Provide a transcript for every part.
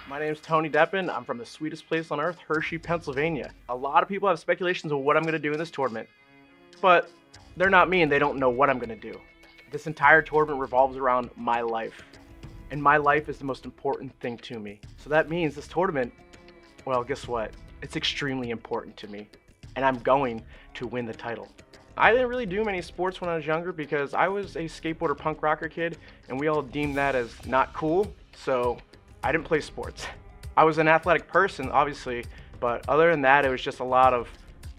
My name's Tony Deppen. I'm from the sweetest place on earth, Hershey, Pennsylvania. A lot of people have speculations of what I'm going to do in this tournament, but they're not me and they don't know what I'm going to do. This entire tournament revolves around my life, and my life is the most important thing to me. So that means this tournament, well, guess what? It's extremely important to me, and I'm going to win the title. I didn't really do many sports when I was younger because I was a skateboarder punk rocker kid, and we all deemed that as not cool, so I didn't play sports. I was an athletic person, obviously, but other than that, it was just a lot of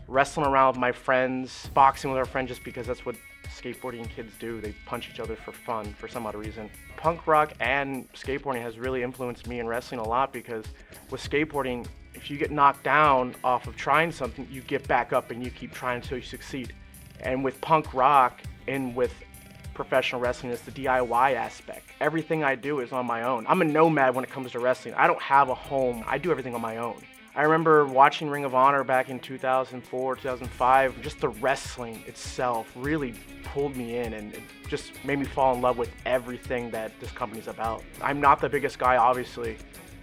wrestling around with my friends, boxing with our friends just because that's what skateboarding kids do. They punch each other for fun for some odd reason. Punk rock and skateboarding has really influenced me in wrestling a lot because with skateboarding, if you get knocked down off of trying something, you get back up and you keep trying until you succeed. And with punk rock and with professional wrestling, it's the DIY aspect. Everything I do is on my own. I'm a nomad when it comes to wrestling. I don't have a home. I do everything on my own. I remember watching Ring of Honor back in 2004, 2005. Just the wrestling itself really pulled me in and it just made me fall in love with everything that this company's about. I'm not the biggest guy, obviously.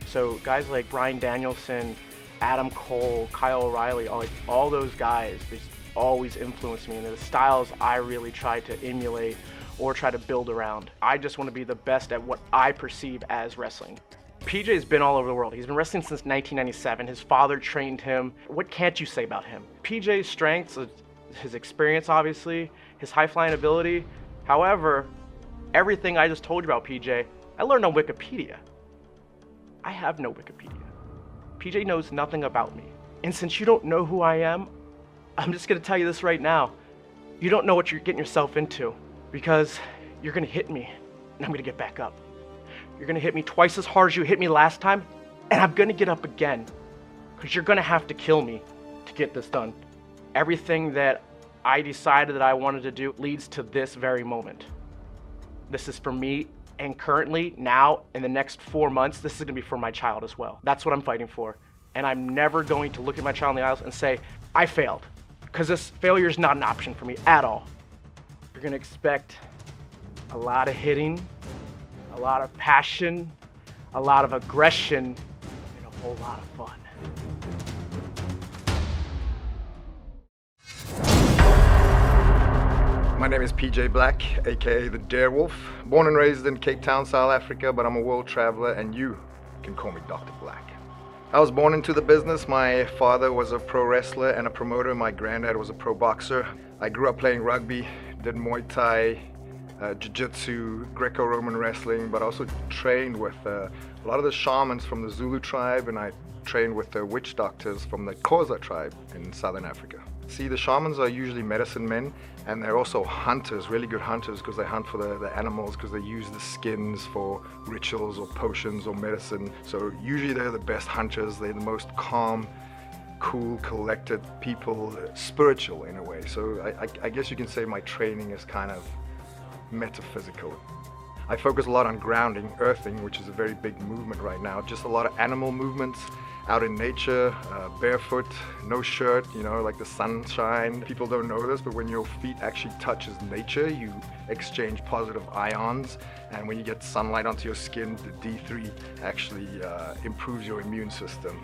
So guys like Bryan Danielson, Adam Cole, Kyle O'Reilly, all those guys, they always influenced me, and the styles I really try to emulate or try to build around. I just want to be the best at what I perceive as wrestling. PJ's been all over the world. He's been wrestling since 1997. His father trained him. What can't you say about him? PJ's strengths, his experience obviously, his high-flying ability. However, everything I just told you about PJ, I learned on Wikipedia. I have no Wikipedia. PJ knows nothing about me. And since you don't know who I am, I'm just gonna tell you this right now. You don't know what you're getting yourself into because you're gonna hit me and I'm gonna get back up. You're gonna hit me twice as hard as you hit me last time, and I'm gonna get up again because you're gonna have to kill me to get this done. Everything that I decided that I wanted to do leads to this very moment. This is for me, and currently, now, in the next 4 months, this is gonna be for my child as well. That's what I'm fighting for. And I'm never going to look at my child in the eyes and say, I failed. Because this failure is not an option for me at all. You're gonna expect a lot of hitting, a lot of passion, a lot of aggression, and a whole lot of fun. My name is PJ Black, aka the Darewolf. Born and raised in Cape Town, South Africa, but I'm a world traveler and you can call me Dr. Black. I was born into the business. My father was a pro wrestler and a promoter. My granddad was a pro boxer. I grew up playing rugby, did Muay Thai, Jiu-Jitsu, Greco-Roman wrestling, but also trained with a lot of the shamans from the Zulu tribe, and I trained with the witch doctors from the Xhosa tribe in Southern Africa. See, the shamans are usually medicine men, and they're also hunters, really good hunters, because they hunt for the animals, because they use the skins for rituals or potions or medicine. So usually they're the best hunters. They're the most calm, cool, collected people, spiritual in a way. So I guess you can say my training is kind of metaphysical. I focus a lot on grounding, earthing, which is a very big movement right now. Just a lot of animal movements out in nature, barefoot, no shirt, you know, like the sunshine. People don't know this, but when your feet actually touches nature, you exchange positive ions. And when you get sunlight onto your skin, the D3 actually improves your immune system.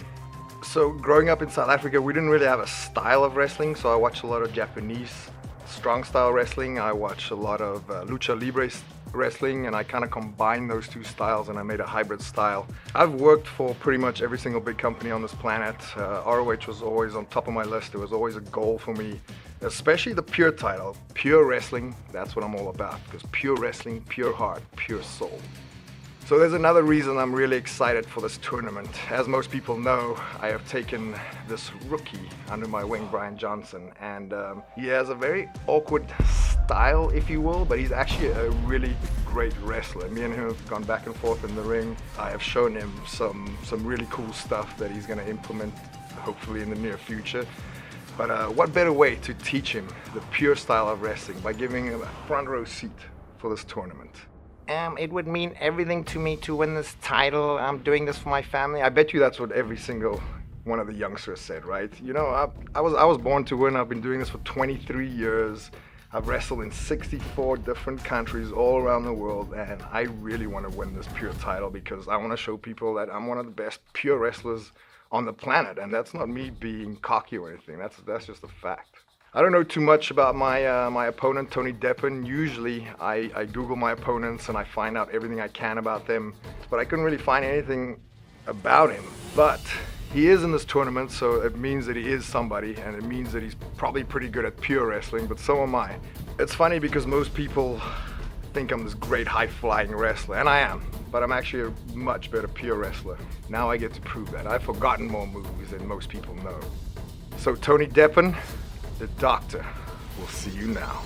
So growing up in South Africa, we didn't really have a style of wrestling, so I watched a lot of Japanese strong style wrestling. I watched a lot of lucha libre wrestling, and I kind of combined those two styles and I made a hybrid style. I've worked for pretty much every single big company on this planet. ROH was always on top of my list. It was always a goal for me, especially the pure title. Pure wrestling, that's what I'm all about, because pure wrestling, pure heart, pure soul. So there's another reason I'm really excited for this tournament. As most people know, I have taken this rookie under my wing, Bryan Danielson, and he has a very awkward style, if you will, but he's actually a really great wrestler. Me and him have gone back and forth in the ring. I have shown him some really cool stuff that he's going to implement, hopefully in the near future. But what better way to teach him the pure style of wrestling by giving him a front row seat for this tournament. It would mean everything to me to win this title. I'm doing this for my family. I bet you that's what every single one of the youngsters said, right? You know, I was born to win. I've been doing this for 23 years. I've wrestled in 64 different countries all around the world, and I really want to win this pure title because I want to show people that I'm one of the best pure wrestlers on the planet, and that's not me being cocky or anything. That's just a fact. I don't know too much about my opponent, Tony Deppen. Usually I Google my opponents and I find out everything I can about them, but I couldn't really find anything about him. But he is in this tournament, so it means that he is somebody, and it means that he's probably pretty good at pure wrestling, but so am I. It's funny because most people think I'm this great high-flying wrestler, and I am, but I'm actually a much better pure wrestler. Now I get to prove that. I've forgotten more moves than most people know. So Tony Deppen, the Doctor, will see you now.